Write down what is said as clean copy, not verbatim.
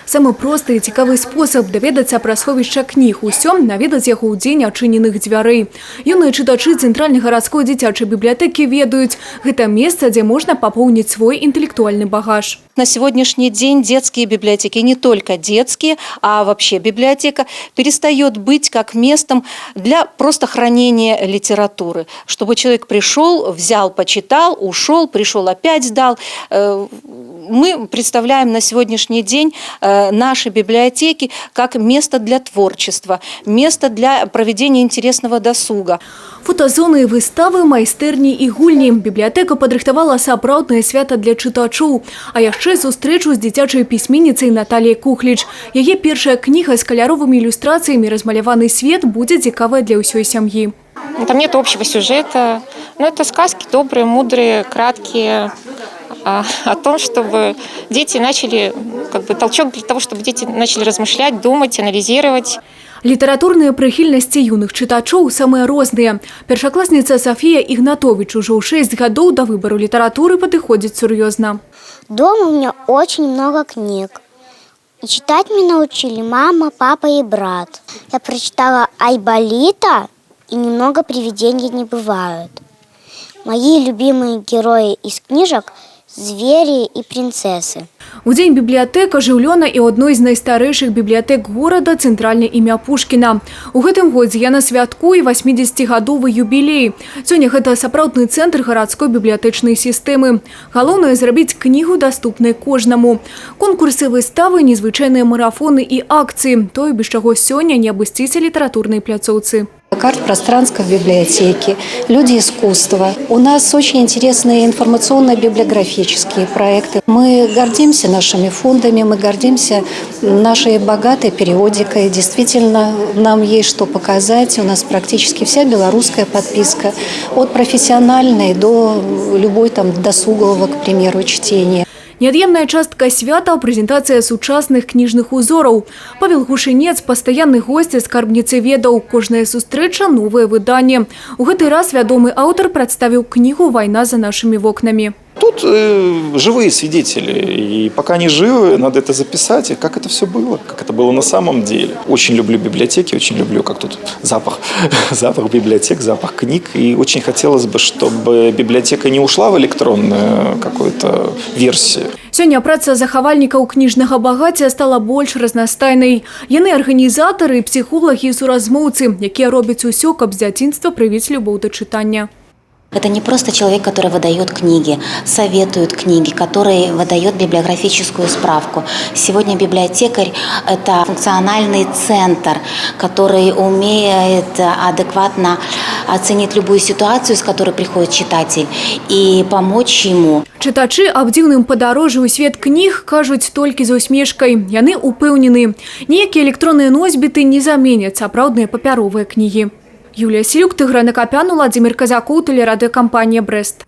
Самы просты і цікавы спосаб даведацца пра сховішча кніг. Усё наведаць яго ў дзень адчыненых дзвярэй. Юныя чытачы Цэнтральнай гарадской дзіцячай бібліятэкі ведаюць, гэта месца, дзе можна папоўніць свой інтэлектуальны багаж. На сегодняшний день детские библиотеки, не только детские, а вообще библиотека, перестает быть как местом для просто хранения литературы. Чтобы человек пришел, взял, почитал, ушел, пришел, опять сдал. Мы представляем на сегодняшний день наши библиотеки как место для творчества, место для проведения интересного досуга. Фотозоны, выставы, майстэрні і гульні. Бібліятэка падрыхтавала сапраўднае свята для чытачоў. А яшчэ сустрэчу з дзіцячай пісьменніцай Натальяй Кухліч. Яе першая кніга з каляровымі ілюстрацыямі «Размаляваны свет» будзе цікавая для ўсёй сям'і. Там нет общего сюжета, но это сказки добрые, мудрые, краткие, о том, чтобы дети начали, толчок для того, чтобы дети начали размышлять, думать, анализировать. Літаратурныя прыхільнасці юных чытачоў самыя розныя. Першакласніца Софія Ігнатович ужо ў 6 гадоў да выбару літаратуры падыходзіць сур'ёзна. Дома у меня очень много книг. И читать меня научили мама, папа и брат. Я прочитала Айболита и немного привидений не бывают. Мои любимые герои из книжек – звери и принцессы. У дзень бібліятэка жыўлёна і адной з найстарэйшых бібліятэк горада цэнтральнай імя Пушкіна. У гэтым годзе яна святкуе 80-гадовы юбілей. Сёння гэта сапраўдны цэнтр гарадской бібліятэчнай сістэмы. Галоўнае зрабіць кнігу даступнай кожнаму. Конкурсы, выставы, незвычайныя марафоны і акцыі. Тое, без чаго сёння не абысціся літаратурнай пляцоўцы. Карт-пространство в библиотеке, люди искусства. У нас очень интересные информационно-библиографические проекты. Мы гордимся нашими фондами, мы гордимся нашей богатой периодикой. Действительно, нам есть что показать. У нас практически вся белорусская подписка. От профессиональной до любой досугового, к примеру, чтения. Неад'емная частка свята – прэзентацыя сучасных кніжных узораў. Павел Гушынец – пастаянны госць скарбніцы ведаў. Кожная сустрэча – новае выданне. У гэты раз вядомы аўтар прадставіў кнігу «Вайна за нашими вокнами». Тут живые свидетели, и пока они живы, надо это записать, как это все было, как это было на самом деле. Очень люблю библиотеки, очень люблю, как тут запах библиотек, запах книг. И очень хотелось бы, чтобы библиотека не ушла в электронную какую-то версию. Сёння праца захавальнікаў кніжнага багацця стала больш разнастайнай. Яны арганізатары, псіхолагі і суразмоўцы, якія робяць усё, каб з дзяцінства прывіць любоў да чытання. Это не просто человек, который выдает книги, советует книги, который выдает библиографическую справку. Сегодня библиотекарь – это функциональный центр, который умеет адекватно оценить любую ситуацию, с которой приходит читатель, и помочь ему. Чытачы аб дзіўным падарожжы ў свет кніг кажуць толькі з усмешкай. Яны упэўнены, ніякія электронныя носьбіты не заменяць сапраўдныя папяровыя кнігі. Юлія Сілюк, Тыгран Акапян, Владимир Казакоў, телерадиокомпания «Брест».